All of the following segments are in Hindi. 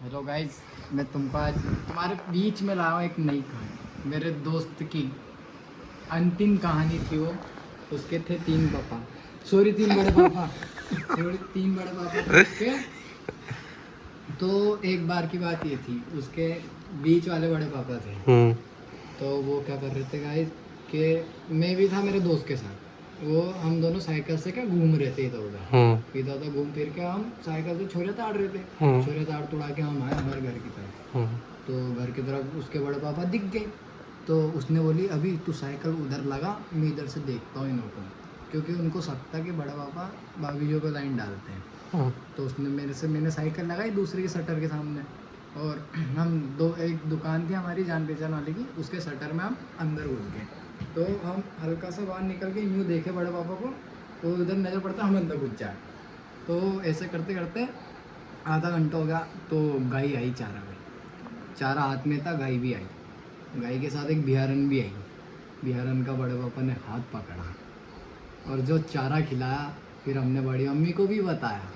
हेलो गाइस, मैं तुमको आज तुम्हारे बीच में लाया हूँ एक नई कहानी। मेरे दोस्त की अंतिम कहानी थी वो। उसके थे 3 पापा, सॉरी 3 बड़े पापा, सॉरी 3 बड़े पापा थे उसके। तो एक बार की बात ये थी, उसके बीच वाले बड़े पापा थे। तो वो क्या कर रहे थे गाइस कि मैं भी था मेरे दोस्त के साथ। वो हम दोनों साइकिल से क्या घूम रहे थे इधर उधर इधर उधर घूम फिर के हम साइकिल से छोरे ताड़ रहे थे। छोरे ताड़ तुड़ा के हम आए हमारे घर की तरफ। तो घर की तरफ उसके बड़े पापा दिख गए। तो उसने बोली अभी तू साइकिल उधर लगा, मैं इधर से देखता हूँ इनको, क्योंकि उनको शक था कि बड़े पापा भाभीजों पे लाइन डालते हैं। तो उसने मैंने साइकिल लगाई दूसरे के शटर के सामने। और हम एक दुकान थी हमारी जान पहचान वाले की, उसके शटर में हम अंदर घुस गए। तो हम हल्का सा बाहर निकल के यूँ देखे बड़े पापा को, तो उधर नज़र पड़ता हम अंदर घुस जाए। तो ऐसे करते करते आधा घंटा हो गया। तो गाय आई, चारा हाथ में था, गाय भी आई। गाय के साथ एक बिहारन भी आई। बिहारन का बड़े पापा ने हाथ पकड़ा और जो चारा खिलाया। फिर हमने बड़ी मम्मी को भी बताया,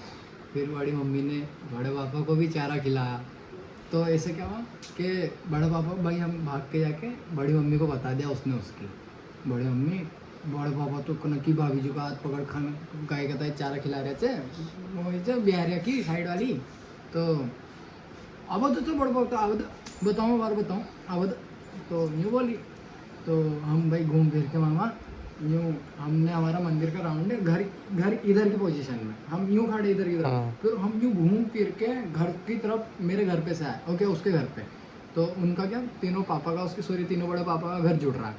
फिर बड़ी मम्मी ने बड़े पापा को भी चारा खिलाया। तो ऐसे क्या हुआ कि बड़े पापा भाई हम भाग के जाके बड़ी मम्मी को बता दिया उसने उसकी। बड़ी मम्मी बड़े पापा तो कनकी भाभी जी का हाथ पकड़ खाना गाय का चारा खिला रहे थे, वही जो बिहारिया की साइड वाली। तो अब तो बड़े पापा अब बताऊँ बार बताऊँ अब तो यूँ बोली। तो हम भाई घूम फिर के मामा यूँ हमने हमारा मंदिर का राउंड है, घर इधर की पोजीशन में हम यूँ खड़े इधर की तरफ। फिर हम यूँ घूम फिर के घर की तरफ मेरे घर पे से आए, ओके उसके घर पे। तो उनका क्या तीनों पापा का उसके सॉरी तीनों बड़े पापा का घर जुड़ रहा है।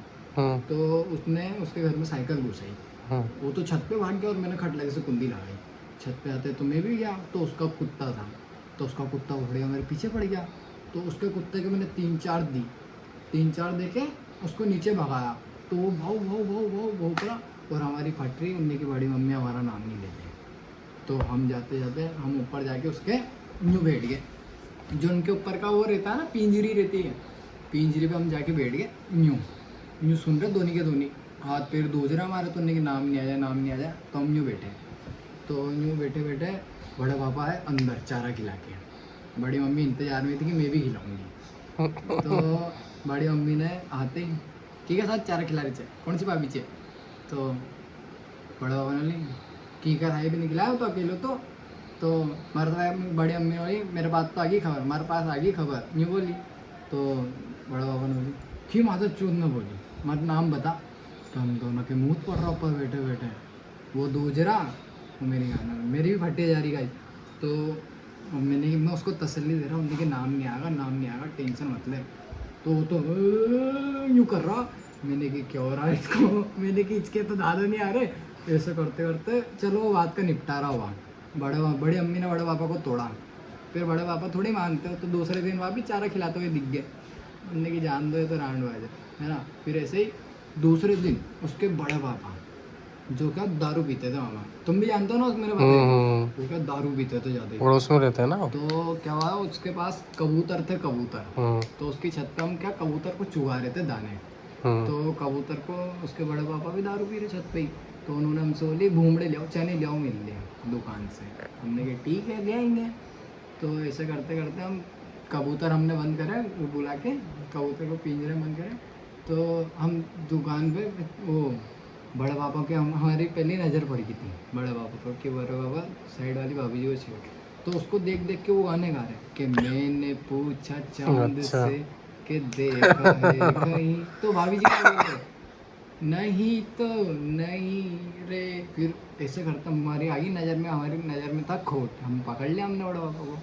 तो उसने उसके घर में साइकिल घुसाई। वो तो छत पे भाग गया और मैंने खट लगे से कुंडी लगाई। छत पे आते तो मैं भी गया, तो उसका कुत्ता था। तो उसका कुत्ता उड़ गया मेरे पीछे पड़ गया। तो उसके कुत्ते के मैंने 3-4 देके उसको नीचे भगाया। तो वो भाव भाव भाव भाव भौंकड़ा और हमारी फटरी उनने की बड़ी मम्मी हमारा नाम नहीं लेते। तो हम जाते जाते हम ऊपर जाके उसके यूँ बैठ गए, जो उनके ऊपर का वो रहता है ना, पिंजरी रहती है, पिंजरी पे हम जाके बैठ गए। यूँ सुन रहे धोनी के धोनी, हाथ पैर दूज रहे हमारे। तो उनने की नाम नहीं आ जाए। तो हम यूँ बैठे। तो यूँ बैठे बैठे बड़े पापा आए अंदर चारा खिला के। बड़ी मम्मी इंतजार में थी कि मैं भी खिलाऊंगी। तो बड़ी मम्मी ने आते ही ठीक है साथ चारा खिला रहे थे, कौन सी भाभी चे। तो बड़ा पापा ने बोली की का भाई भी नहीं खिलाया तो अकेले। तो हमारे बड़ी अम्मी बोली मेरे पास तो आ गई खबर, हमारे पास आ गई खबर यूँ बोली। तो बड़ा पापा ने बोली क्यों माता चूत न बोली, मत नाम बता। तो हम दोनों के मुँह पड़ रहा ऊपर बैठे बैठे, वो दूसरा मेरी गाना मेरी भी फटे जा रही गाई। तो मैं उसको तसल्ली दे रहा हूँ, उनके नाम नहीं आएगा टेंशन मत ले। तो यूँ कर रहा। मैंने कि क्या हो रहा है इसको, मैंने कि इसके तो दादा नहीं आ रहे। ऐसे करते करते चलो वो बात का निपटारा हुआ। बड़ी अम्मी ने बड़े पापा को तोड़ा। फिर बड़े पापा थोड़ी मानते हो, तो दूसरे दिन वापस चारा खिलाते हुए दिख गए। उनने की जान दो तो रांड बाजे है ना। फिर ऐसे ही दूसरे दिन उसके बड़े पापा जो क्या दारू पीते थे मामा, तुम भी जानते हो ना मेरे पापा वो क्या दारू पीते थे ज़्यादा, पड़ोस में रहते हैं ना। तो क्या हुआ उसके पास कबूतर थे तो उसकी छत पे हम क्या कबूतर को चुगा रहे थे दाने। तो कबूतर को उसके बड़े पापा भी दारू पी रहे छत पे ही। तो उन्होंने हमसे बोली भूमड़े ले आओ, चने ले आओ मिल लिया दुकान से। हमने कहा ठीक है ले आएंगे। तो ऐसे करते करते हम कबूतर हमने बंद करे, वो बुला के कबूतर को पिंजरे में बंद करे। तो हम दुकान पे वो बड़े पापा के हमारी पहली नज़र पड़ गई थी बड़े पापा पर कि बड़े पापा साइड वाली भाभी जी को छेड़। तो उसको देख देख के वो गाने गा रहे कि मैंने पूछा चांद अच्छा। से कि देखा है कहीं। तो भाभी जी क्या बोल रहे नहीं तो नहीं रे। फिर ऐसे करता हमारी आई नज़र में, हमारी नज़र में था खोट। हम पकड़ लिया हमने बड़े पापा को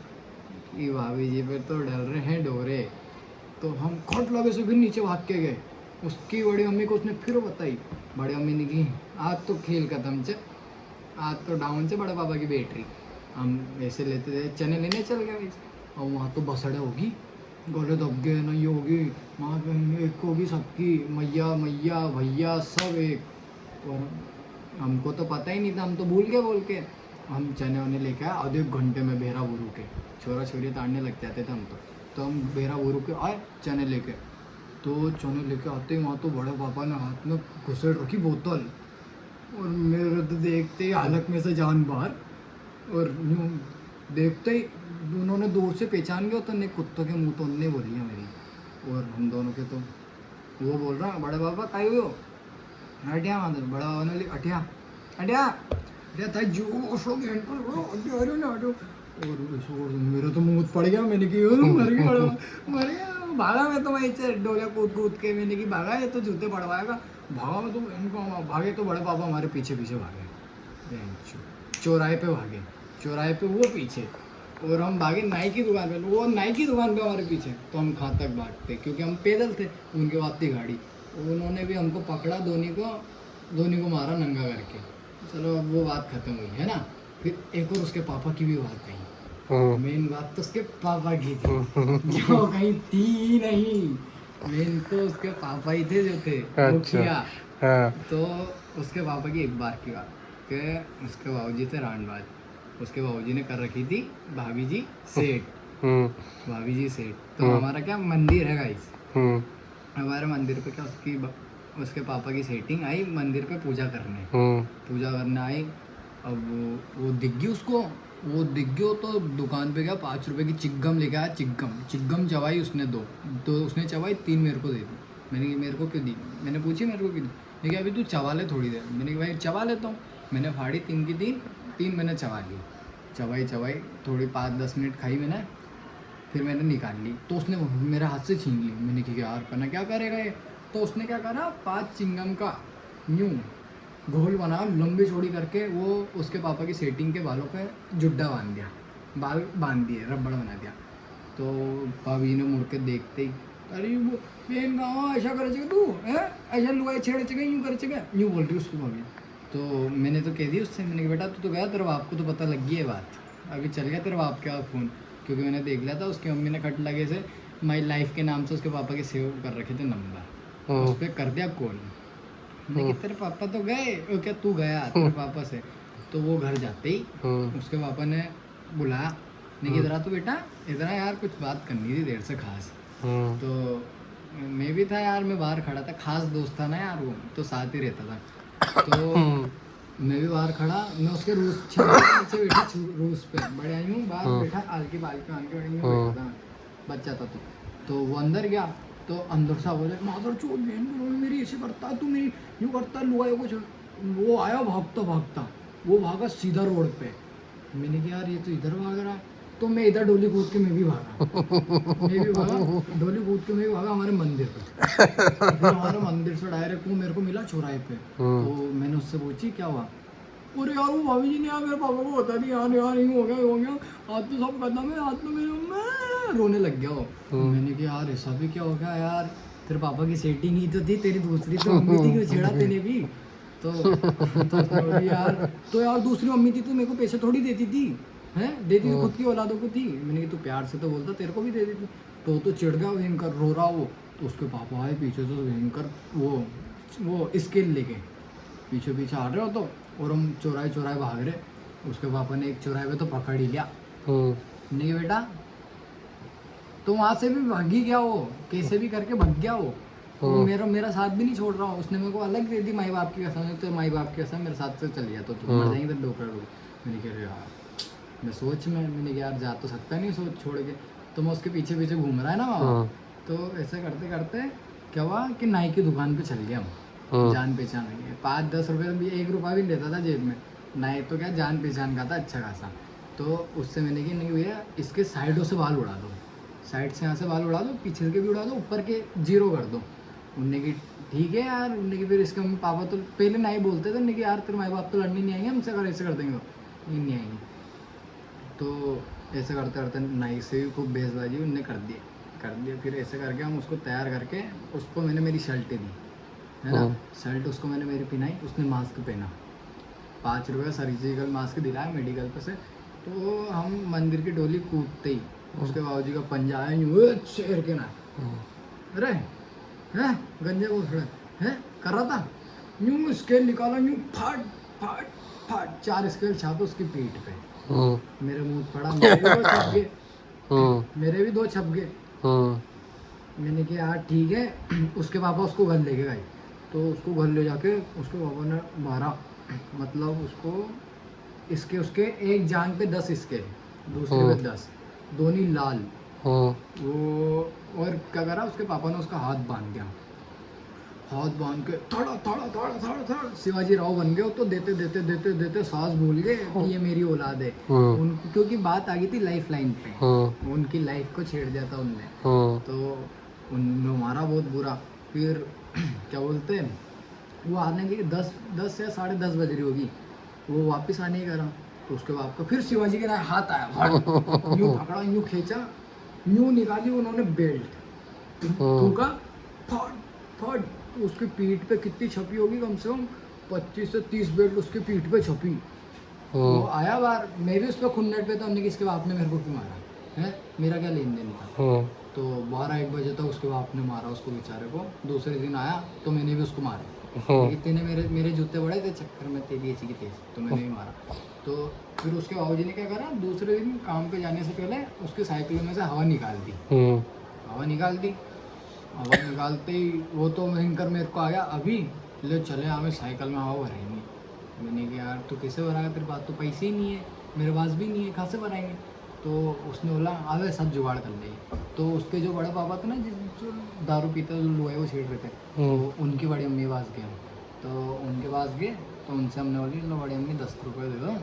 कि भाभी जी पे तो डल रहे हैं डोरे। तो हम खोट लगे से फिर नीचे भाग के गए। उसकी बड़ी मम्मी को उसने फिर बताई। बड़ी मम्मी ने की आज तो खेल खत्म से, आज तो डाउन से बड़े पापा की बैटरी। हम ऐसे लेते थे चने लेने चल गए भाई। और वहाँ तो बसड़े होगी, गले दब गए ना, ये होगी माँ बहन एक होगी सबकी, मैया मैया भैया सब एक। और हमको तो पता ही नहीं था, हम तो भूल गए बोल के। हम चने वने लेके आए, आधे घंटे में बेरा बुरू के छोरा छोरी ताड़ने लग जाते थे हम तो हम बेरा बुरू के आए चने लेके। तो चने लेके आते ही वहाँ तो बड़े पापा ने हाथ में घुसेड़ रखी बोतल, और मेरे तो देखते ही हालत में से जान बाहर। और यूँ देखते ही उन्होंने दूर से पहचान गया तो ने कुत्तों के मुंह तो उनने बोलिया मेरी और हम दोनों के। तो वो बोल रहा बड़े बाबा काई हुई हो अटिया माधर बड़ा बाबा ने अटिया अटिया अटिया था जो उसो के अटिया अरे ना अटो और मेरा तो मुंह पड़ गया। मैंने की मर गया मर गया भागा। मैं तो वहीं से डोले कूद कूद के मैंने की भागा ये तो जूते पड़वाएगा भागा। मैं तो इनको भागे तो बड़े पापा हमारे पीछे पीछे भागे चौराहे पे भागे चौराहे पे वो पीछे और हम भागे नाई की दुकान पे। वो नाई की दुकान पे हमारे पीछे तो हम कहाँ तक भागते क्योंकि हम पैदल थे उनके बाद थी गाड़ी। उन्होंने भी हमको पकड़ा दोनों को मारा नंगा करके। चलो अब वो बात खत्म हुई है ना। फिर एक और उसके पापा की भी बात कही। मेन बात तो उसके पापा की थी जो कहीं थी नहीं। मेन तो उसके पापा ही थे जो थे मुखिया। तो उसके पापा की एक बार की बात कि उसके बाबूजी थे रांडबाज। उसके बाबूजी ने कर रखी थी भाभी जी सेठ भाभी जी सेठ। तो हमारा क्या मंदिर है गाइस हमारे मंदिर पे क्या उसके पापा की सेटिंग आई मंदिर पे पूजा करने आई। अब वो दिख गई उसको वो दिख गयो तो दुकान पे गया 5 रुपए की चिग्गम लेके आया। चिग्गम चबाई उसने दो उसने चबाई 3 मेरे को दे दी। मैंने कि मेरे को क्यों दी मैंने पूछी मेरे को क्यों दी। देखिए अभी तू चबा ले थोड़ी देर। मैंने कि भाई चबा लेता हूँ। मैंने फाड़ी 3 की 3 मैंने चबा ली। चबाई थोड़ी 5-10 मिनट खाई मैंने फिर मैंने निकाल ली। तो उसने मेरे हाथ से छीन ली। मैंने कि यार करना क्या करेगा ये। तो उसने क्या करा 5 चिंगम का न्यू घोल बना लंबी चौड़ी करके वो उसके पापा की सेटिंग के बालों पे जुड्डा बांध दिया। बाल बांध दिए रबड़ बना दिया। तो भाभी ने मुड़ के देखते ही अरे वो बेन गाँव ऐसा कर तू है ऐसा लुआई छेड़ चुके यूँ कर चुके यूँ बोल रही उसको भाभी। तो मैंने तो कह दी उससे मैंने कहा बेटा तू तो गया तेरे बाप को तो पता लग गई है बात अभी चल गया तेरे बाप का फ़ोन क्योंकि मैंने देख लिया था उसकी मम्मी ने कट लगे से माई लाइफ के नाम से उसके पापा के सेव कर रखे थे नंबर उस पर कर दिया कॉल। मैंने कि तेरे पापा तो गए वो क्या तू गया तेरे पापा से। तो वो घर जाते ही उसके पापा ने बुलाया नहीं कि इधर आ तू बेटा इधर यार कुछ बात करनी थी देर से खास। तो मैं भी था यार मैं बाहर खड़ा था खास दोस्त था ना यार वो तो साथ ही रहता था। तो मैं भी बाहर खड़ा मैं उसके रूस नीचे बैठा रूस पे बड़े आई हूँ बाहर बैठा आलकी बालकी आन के बैठा था बच्चा था। तो वो अंदर गया तो अंदर से बोले माधर चोट बहन मेरी ऐसे करता तू मेरी यूँ करता लुआए कुछ। वो आया भागता वो भागा सीधा रोड पे। मैंने कहा यार ये तो इधर भाग रहा तो मैं इधर डोली कूद के मैं भी भागा डोली कूद के मैं भी भागा हमारे मंदिर पे। फिर हमारे मंदिर से डायरेक्ट वो मेरे को मिला चौराहे पे। तो मैंने उससे पूछी क्या हुआ। अरे यार वो भाभी जी ने यार मेरे पापा को बता दिया यार यूँ हो गया आज तो सब खत्म है आज तो मैं रोने लग गया हो। मैंने कहा यार ऐसा भी क्या हो गया यार तेरे पापा की सेटिंग ही तो थी तेरी दूसरी तो मम्मी थी क्यों छेड़ा तेने भी। तो यार दूसरी मम्मी थी तो मेरे को पैसे थोड़ी देती थी हैं देती थी खुद की औलादों को थी। मैंने कहा तू प्यार से तो बोलता तेरे को भी दे देती। तो चिढ़ गया भयंकर रो रहा वो। तो उसके पापा आए पीछे से भयंकर वो स्केल लेके पीछे आ रहे हो तो और हम चौराहे भाग रहे। उसके पापा ने एक चौराहे पे तो पकड़ ही लिया। नहीं बेटा तो वहाँ से भी भागी गया वो कैसे भी करके भाग गया वो मेरा साथ भी नहीं छोड़ रहा हूँ। उसने मेरे को अलग दे दी माई बाप की कसम तो माई बाप की कसम मेरे साथ से चल गया तो तुम मर जाएंगे तो डोकरा डोक। मैंने कहा यार मैं सोच में मैंने कहा यार जा तो सकता नहीं सोच छोड़ के। तो मैं उसके पीछे पीछे घूम रहा है ना वहाँ। तो ऐसे करते करते क्या हुआ कि नाई की दुकान पे चल गया हम जान पहचान रही है 5-10 रुपये भी 1 रुपया भी लेता था जेब में नाई तो क्या जान पहचान का था अच्छा खासा। तो उससे मैंने कहा नहीं भैया इसके साइडों से बाल उड़ा दो साइड से यहाँ से बाल उड़ा दो पीछे के भी उड़ा दो ऊपर के 0 कर दो। उनने की ठीक है यार उनने की फिर इसके मम्मी पापा तो पहले नहीं बोलते थे उनने कि यार तेरे माई बाप तो लड़ने नहीं आएंगे हमसे अगर ऐसे कर देंगे तो नहीं आएंगे। तो ऐसे करते करते नाई से भी खूब बेसबाजी उनने कर दिया। फिर ऐसे करके हम उसको तैयार करके उसको मैंने मेरी शर्टें दी है ना शर्ट उसको मैंने मेरी पहनाई उसने मास्क पहना 5 रुपये का सर्जिकल मास्क दिलाया मेडिकल पे से। तो हम मंदिर की डोली कूदते ही उसके बाबूजी का पंजा आया यूँ शेर के ना अरे हैं गंजे को है कर रहा था यूँ स्केल निकाला यूँ फाट 4 स्केल छापे उसकी पीठ पे। मेरे मुंह पड़ा मेरे भी 2 छप गए। मैंने कहा यार ठीक है उसके पापा उसको घर लेके गए। तो उसको घर ले जाके उसके पापा ने मारा मतलब उसको उसके एक जान पे 10 स्केल दूसरे पे 10, दोनों लाल। हाँ वो और क्या करा, उसके पापा ने उसका हाथ बांध दिया, हाथ बांध के थोड़ा थोड़ा थोड़ा थोड़ा थोड़ा शिवाजी राव बन गए वो तो। देते देते देते देते सांस भूल गए कि ये मेरी औलाद है। हाँ उनको क्योंकि बात आ गई थी लाइफ लाइन पे, हाँ उनकी लाइफ को छेड़ दिया था उनने। हाँ तो उन्होंने मारा बहुत बुरा। फिर क्या बोलते हैं, वो आने की 10 या 10:30 बज रही होगी, वो वापस आने ही करा। तो उसके बाद का फिर शिवाजी के हाथ आया, भट यूं पकड़ा, यूं खींचा, यूं निकाली उन्होंने बेल्ट, थूका, फट फट। उसकी पीठ पे कितनी छपी होगी, कम से कम 25 से 30 बेल्ट उसकी पीठ पे छपी। वो आया बाहर, मैं भी उस पर खुन्नट पे था, हमने किसके बाप ने मेरे को क्यों मारा है, मेरा क्या लेन देन था। तो 12-1 बजे तक उसके बाप ने मारा उसको बेचारे को। दूसरे दिन आया तो मैंने भी उसको मारा, लेकिन तेने मेरे जूते बड़े थे चक्कर में, तेरी ऐसी की तेज, तो मैंने भी मारा। तो फिर उसके बाबूजी ने क्या करा, दूसरे दिन काम पे जाने से पहले उसके साइकिल में से हवा निकाल दी, हवा निकाल दी। हवा निकालते ही वो तो भयंकर मेरे को आ गया, अभी ले चले हमें साइकिल में हवा भराएंगे। मैंने कहा यार तू कैसे भराएगा, तेरे पास तो पैसे ही नहीं है, मेरे पास भी नहीं है, कहाँ से भराएंगे। तो उसने बोला अबे सब जुगाड़ कर ले। तो उसके जो बड़े पापा थे ना, जो दारू पीते जो लोहे वो छेड़ रहे थे, तो उनकी बड़ी अम्मी के पास गए। तो उनके पास गए तो उनसे हमने बोली लो बड़ी अम्मी 10 रुपये दे दो।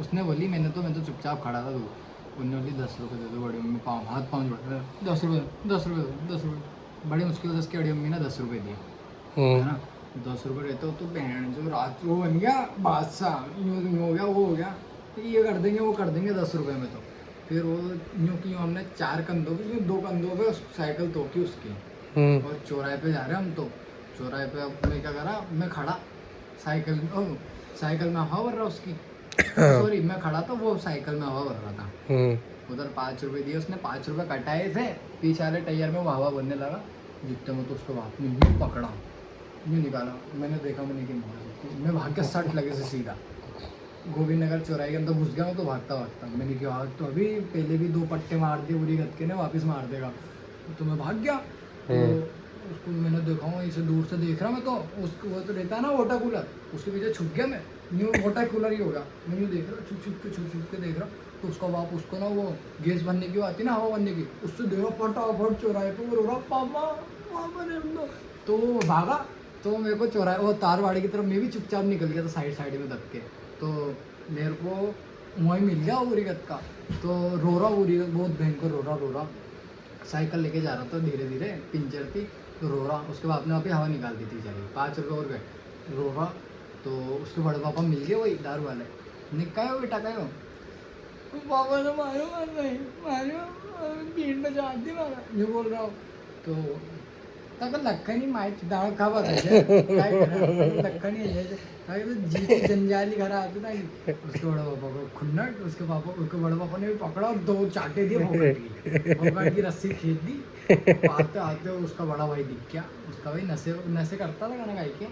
उसने बोली मैं तो चुपचाप खड़ा था, तू उन्होंने बोली 10 रुपये दे दो। बड़ी अम्मी हाथ पाँव जोड़ रहे, 10 रुपये 10 रुपये 10 रुपये। बड़ी मुश्किल से उसकी बड़ी अम्मी ने 10 रुपये दिए, है ना। 10 रुपये रहते हो तो बहन जो रात वो बन गया बादशाह, यूँ हो गया वो हो गया, तो ये कर देंगे वो कर देंगे 10 रुपये में। तो फिर वो यूँ की हमने 4 कंधों पे 2 कंधों पे साइकिल तोकी उसकी, और चौराहे पे जा रहे हम। तो चौराहे पे अब मैं क्या करा, मैं खड़ा साइकिल में हवा भर रहा उसकी, सॉरी मैं खड़ा था, वो साइकिल में हवा भर रहा था। उधर 5 रुपये दिए उसने, 5 रुपये कटाए थे, पीछे वाले टायर में वो हवा भरने लगा। जितने में तो उसको बाप ने यूँ पकड़ा, यूँ निकाला, मैंने देखा, मैंने कि मैं भाग के सट लगे से सीधा गोविंद नगर चौराहे के अंदर घुस गया मैं तो भागता भागता। मैंने कहा आज तो अभी पहले भी 2 पट्टे मार दिए बुरी गत के ने, वापस मार देगा। तो मैं भाग गया। तो उसको मैंने देखा हूँ इसे दूर से देख रहा मैं, तो उसको वो तो रहता है ना वाटर कूलर, उसके पीछे छुप गया मैं, न्यू वाटर कूलर ही हो गया। मैं यूँ देख रहा, छुप के देख रहा। तो उसका बाप उसको ना वो गैस भरने की आती ना हवा भरने की, उससे देखा फटाफट चौराहे पे वो रो रहा पापा पापा ने। तो वो भागा, तो मेरे को चौराहे वो तारवाड़ी की तरफ मैं भी चुपचाप निकल गया था साइड में दब के। तो मेरे को वहीं मिल गया उरीगत का। तो रो रहा उरीगत बहुत भयंकर रो रहा, साइकिल लेके जा रहा था धीरे धीरे, पिंचर थी तो रो रहा। उसके बाद ने वहाँ पे हवा निकाल दी थी बेचारी, 5 रुपये और गए, रो रहा। तो उसके बड़े पापा मिल गए वही दारू वाले, निकाय हो बेटा का पापा ने मारो पीठ में जा दी मारा, यूँ बोल रहा हूँ। तो तक लखनी माहिती डाळ का बघायचे काय करा लखनी यायचे काय तो जी जंजाली घर आते था। उसके बड़े पापा को खुन्नट, उसके बड़े पापा ने भी पकड़ा और 2 चाटे दिए, भोगट की रस्सी खींच दी। आते आते उसका बड़ा भाई दिख गया, उसका भाई नशे करता था गाना गाई के।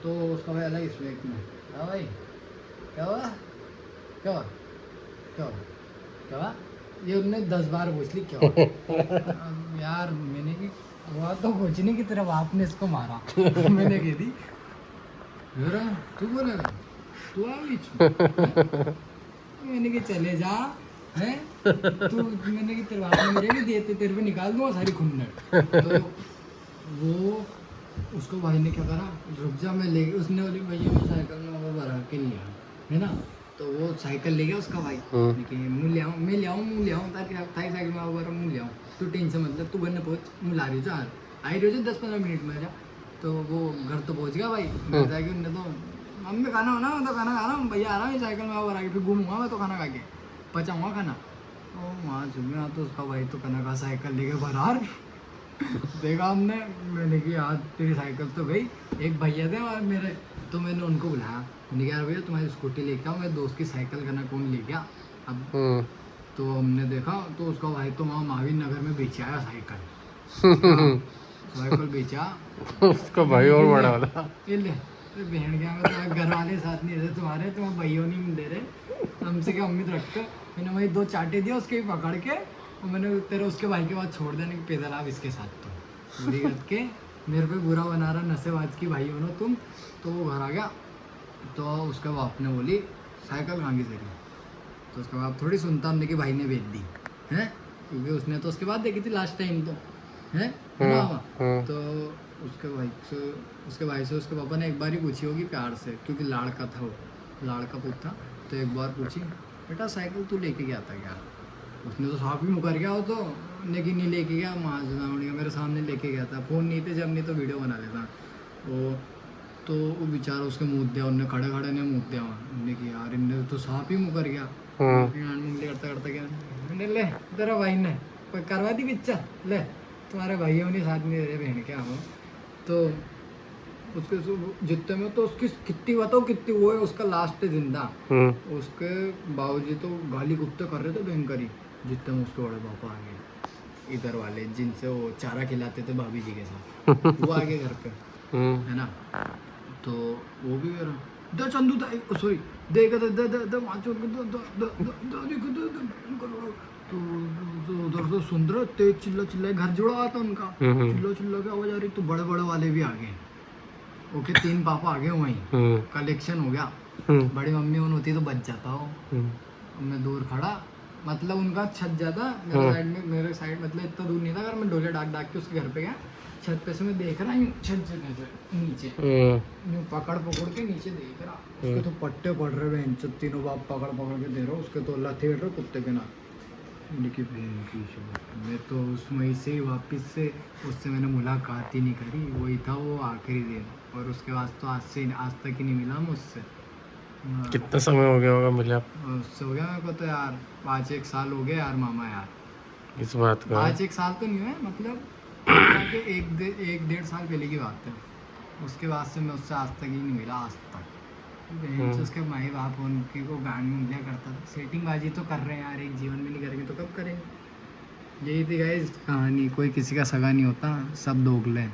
तो उसका भाई अलग इसमें हाँ भाई क्या हुआ क्या हुआ क्या हुआ क्या हुआ, ये उनने 10 बार पूछ ली क्या हुआ। यार मैंने की हुआ तो कुछ नहीं की तरफ आपने इसको मारा। मैंने कही थी तू बोलेगा तू आ बीच में, मैंने कि चले जा है तू, मैंने कि तेरे बाप ने मेरे नहीं देते, तेरे पे निकाल दूंगा सारी खुन्नट। तो वो उसको भाई ने क्या करा, रुक जा मैं ले, उसने बोली भैया मैं साइकिल में वो भरा के लिया है ना। तो वो साइकिल ले गया उसका भाई, लेकिन मैं ले आऊँ ताकि साइकिल में वो मुँह ले आऊँ, तू टेंशन मतलब तू घर न पहुँच, मुँह ला रही हो आई रही हो 10-15 मिनट में जा। तो वो घर तो पहुँच गया भाई, घर जाके उनने तो मम्मी खाना होना तो खाना खा रहा हूँ भैया आ रहा हूँ साइकिल में और आगे फिर घूमूंगा मैं तो खाना खा के पचाऊँगा खाना। तो वहाँ चुके तो उसका भाई तो खाना खा साइकिल लेके फरार। देखा हमने, मैंने कि यार तेरी साइकिल तो गई। एक भैया थे और मेरे, तो मैंने उनको बुलाया, मैंने कहा भैया तुम्हारी स्कूटी लेके आओ, मेरे दोस्त की साइकिल करना कौन ले गया अब। तो हमने देखा तो उसका भाई तो वहाँ महावीर नगर में बेच आया साइकिल, साइकिल बेचा उसका भाई और बड़ा वाला बहन गया मैं, घर वाले साथ नहीं रहे तुम्हारे, तुम्हारे भैया नहीं दे रहे, हमसे क्या उम्मीद रखते। मैंने वही 2 चाटे दिए उसके भी पकड़ के, और मैंने तेरे उसके भाई के बाद छोड़ देने के पैदल आप इसके साथ तो बुरी गत के मेरे को बुरा बना रहा नशेबाज की भाई हो ना तुम। तो वो घर आ गया, तो उसके बाप ने बोली साइकिल कहाँ की तेरी, तो उसके बाद थोड़ी सुनता हमने कि भाई ने बेच दी है, क्योंकि उसने तो उसके बाद देखी थी लास्ट टाइम तो है ना। तो उसके भाई से उसके पापा ने एक बार ही पूछी होगी प्यार से, क्योंकि लाड़का था वो, लाड़का पुत था। तो एक बार पूछी, बेटा साइकिल तू लेके गया था क्या? उसने तो साफ ही मुकर गया वो तो, लेकिन नहीं लेके गया, माँ मेरे सामने लेके गया था, फ़ोन नहीं थे जब, नहीं तो वीडियो बना लेता वो। तो वो बेचारा उसके मुँह दिया, उनने खड़े खड़े ने मुँह दिया, उनने कि यार इनने तो साफ ही मुकर गया। करता करता क्या मैंने, ले तेरा भाई ने कोई करवा दी पिक्चर, ले तुम्हारे भाइयों ने साथ में दे बहन क्या हो। तो उसके जितने में तो उसकी कितनी बताओ कितनी वो है, उसका लास्ट जिंदा उसके बाबूजी तो गाली गुप्ते कर रहे थे भयंकरी, जितने में उसके बड़े पापा आ गए इधर वाले, जिनसे वो चारा खिलाते थे भाभी जी के साथ, वो आ गए घर पे है ना। तो वो भी दे चंदू सॉरी देख दे दे दे दे माचो तो उधर से सुन रहे तेज चिल्ला घर जुड़ा हुआ था उनका, चिल्ला के आवाज आ रही, तो बड़े बड़े वाले भी आ गए। ओके 3 पापा आ गए वहीं, कलेक्शन हो गया। बड़ी मम्मी उन होती तो बच जाता हो, मैं दूर खड़ा, मतलब उनका छत जाता मेरे साइड मतलब इतना दूर नहीं था, अगर मैं डोले डाक डाक के उसके घर पे गया, छत पे से मैं देख रहा हूँ, छत से नीचे यूँ पकड़ के नीचे देख रहा, उसके तो पट्टे पड़ रहे बहन, तीनों बाप पकड़ के दे रहा, उसके तो लथेड़ रहे कुत्ते के नाक। मैं तो उसमें से ही वापस से उससे मैंने मुलाकात ही नहीं करी, वही था वो आखिरी दिन, और उसके बाद तो आज तक ही नहीं मिला मुझसे। कितना समय हो गया होगा मिले आप? उससे हो गया मेरे को तो यार 5-1 साल हो गए यार मामा यार। इस बात का 5-1 साल तो नहीं हुए, मतलब 1-1.5 साल पहले की बात है। उसके बाद से मैं उससे आज तक ही नहीं मिला, आज तक। उसके माई बाप उनके को गांड में उंगलियां करता था, सेटिंग बाजी तो कर रहे हैं यार, एक जीवन में नहीं करेंगे तो कब करेंगे। यही थी गाइस कहानी, कोई किसी का सगा नहीं होता, सब दोगले हैं।